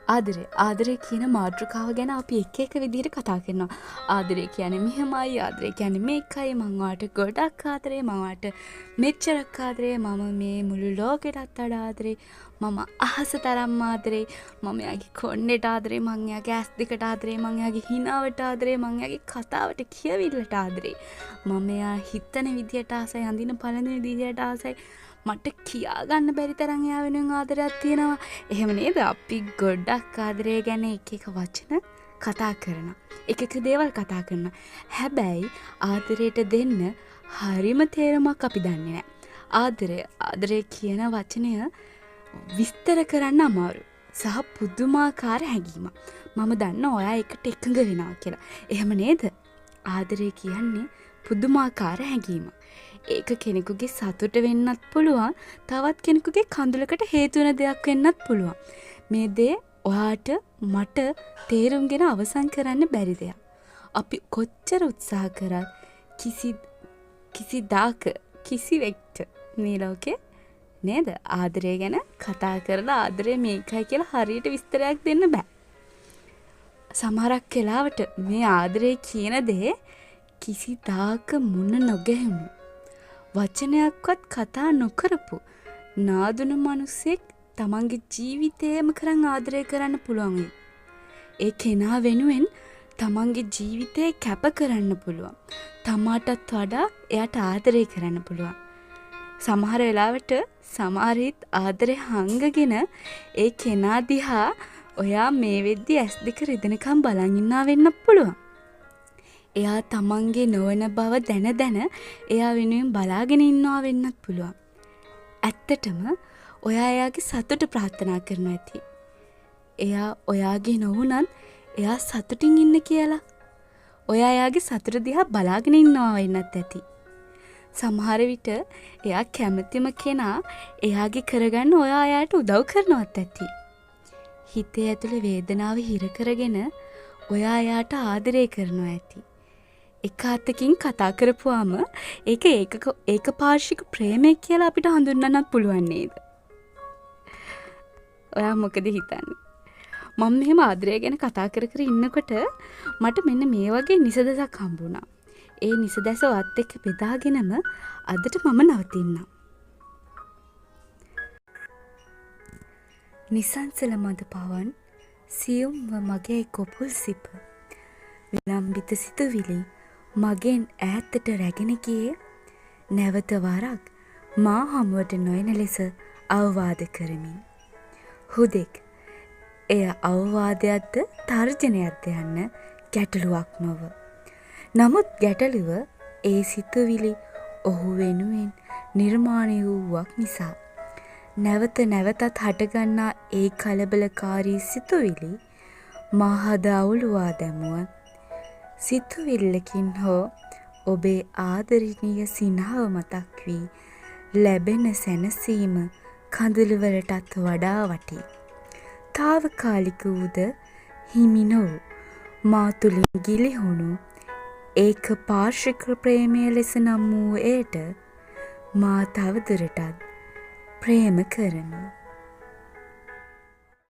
ආදරේ කියන මාතෘකාව ගැන අපි එක එක විදිහට කතා කරනවා. ආදරේ කියන්නේ මෙහෙමයි, ආදරේ කියන්නේ මේකයි, මං ඔයාට ගොඩක් ආදරේ, මං ඔයාට මෙච්චරක් ආදරේ, මම මේ මුළු ලෝකෙටත් වඩා ආදරේ, මම අහස තරම් ආදරේ, මම එයාගේ කොණ්ඩෙට ආදරේ, මං එයාගේ ඇස් දෙකට ආදරේ, මං එයාගේ හිනාවට ආදරේ, මං එයාගේ කතාවට කියවිල්ලට ආදරේ, මම එයා හිතන විදියට ආසයි, අඳින පළඳින විදියට ආසයි, මට කියාගන්න බැරි තරම් එයා වෙනුවෙන් ආදරයක් තියෙනවා. එහෙම නේද? අපි ගොඩක් ආදරය ගැන එක එක වචන කතා කරනවා. එක එක දේවල් කතා කරනවා. හැබැයි ආදරයට දෙන්න හරිම තේරුමක් අපි දන්නේ නැහැ. ආදරය කියන වචනය විස්තර කරන්න අමාරු. සහ පුදුමාකාර හැඟීමක්. මම දන්න ඔයා එකට එකඟ වෙනවා කියලා. එහෙම නේද? ආදරය කියන්නේ පුදුමාකාර හැඟීමක්. ඒක කෙනෙකුගේ සතුට වෙන්නත් පුළුවන්, තවත් කෙනෙකුගේ කඳුලකට හේතු වෙන දෙයක් වෙන්නත් පුළුවන්. මේ දේ ඔයාට මට තේරුම්ගෙන අවසන් කරන්න බැරි දෙයක්. අපි කොච්චර උත්සාහ කරත් කිසිදාක කිසිවෙක්ට මේ ලෝකේ නේද ආදරය ගැන කතා කරලා ආදරය මේකයි කියලා හරියට විස්තරයක් දෙන්න බෑ. සමහරක් වෙලාවට මේ ආදරය කියන දේ කිසිදාක මුණ නොගැහුණු වචනයක්වත් කතා නොකරපු නාදුණු මිනිස්සෙක් තමන්ගේ ජීවිතේම කරන් ආදරය කරන්න පුළුවන්. ඒ කෙනා වෙනුවෙන් තමන්ගේ ජීවිතේ කැප කරන්න පුළුවන්. තමාටත් වඩා එයාට ආදරය කරන්න පුළුවන්. සමහර වෙලාවට සමහරිත් ආදරේ හංගගෙන ඒ කෙනා දිහා ඔයා මේ වෙද්දි ඇස් දෙක රිදෙනකම් බලන් ඉන්නා වෙන්න පුළුවන්. එයා තමන්ගේ නොවන බව දැන එයා වෙනුවෙන් බලාගෙන ඉන්නවා වෙන්නත් පුළුවන්. ඇත්තටම ඔයා එයාගේ සතුට ප්‍රාර්ථනා කරනවා ඇති. එයා ඔයාගේ නොවුනත් එයා සතුටින් ඉන්න කියලා. ඔයා එයාගේ සතුට දිහා බලාගෙන ඉන්නවා වෙන්නත් ඇති. සමහර විට එයා කැමතිම කෙනා එයාගේ කරගන්න ඔයා එයාට උදව් කරනවත් ඇති. හිතේ ඇතුලේ වේදනාව හිර කරගෙන ඔයා එයාට ආදරය කරනවා ඇති. එක අතකින් කතා කරපුවාම ඒක පාර්ශ්වික ප්‍රේමයක් කියලා අපිට හඳුන්වන්නත් පුළුවන් නේද? ඔයා මොකද හිතන්නේ? මම මෙහෙම ආදරය ගැන කතා කර ඉන්නකොට මට මෙන්න මේ වගේ නිසදසක් හම්බුණා. ඒ නිසදස වත් එක්ක බෙදාගෙනම අදට මම නවතින්නම්. නිසංසල මද පවන් සියුම්ව මගේ කොපුල් සිප විලම්බිත සිතුවිලි මගෙන් ඈතට රැගෙන ගියේ නැවත වරක් මා හමුවට නොයන ලෙස අවවාද කරමින්. හුදෙක් එය අවවාදයක්ද තර්ජනයක්ද යන්න ගැටලුවක් නොව. නමුත් ගැටලුව ඒ සිතුවිලි ඔහු වෙනුවෙන් නිර්මාණය වූවක් නිසා. නැවත නැවතත් හටගන්නා ඒ කලබලකාරී සිතුවිලි මහද අවුලුවා දැමුව. සිතුවිල්ලකින් හෝ ඔබේ ආදරණීය සිනහව මතක් වී ලැබෙන සැනසීම කඳුළුවලටත් වඩා වටී. తాවකාලික වූද හිමි නොවූ මා තුළින් ගිලිහුණු ඒක පාර්ශ්වික ප්‍රේමය ලෙස නම් වූ එයට මා තවදුරටත් ප්‍රේම කරමි.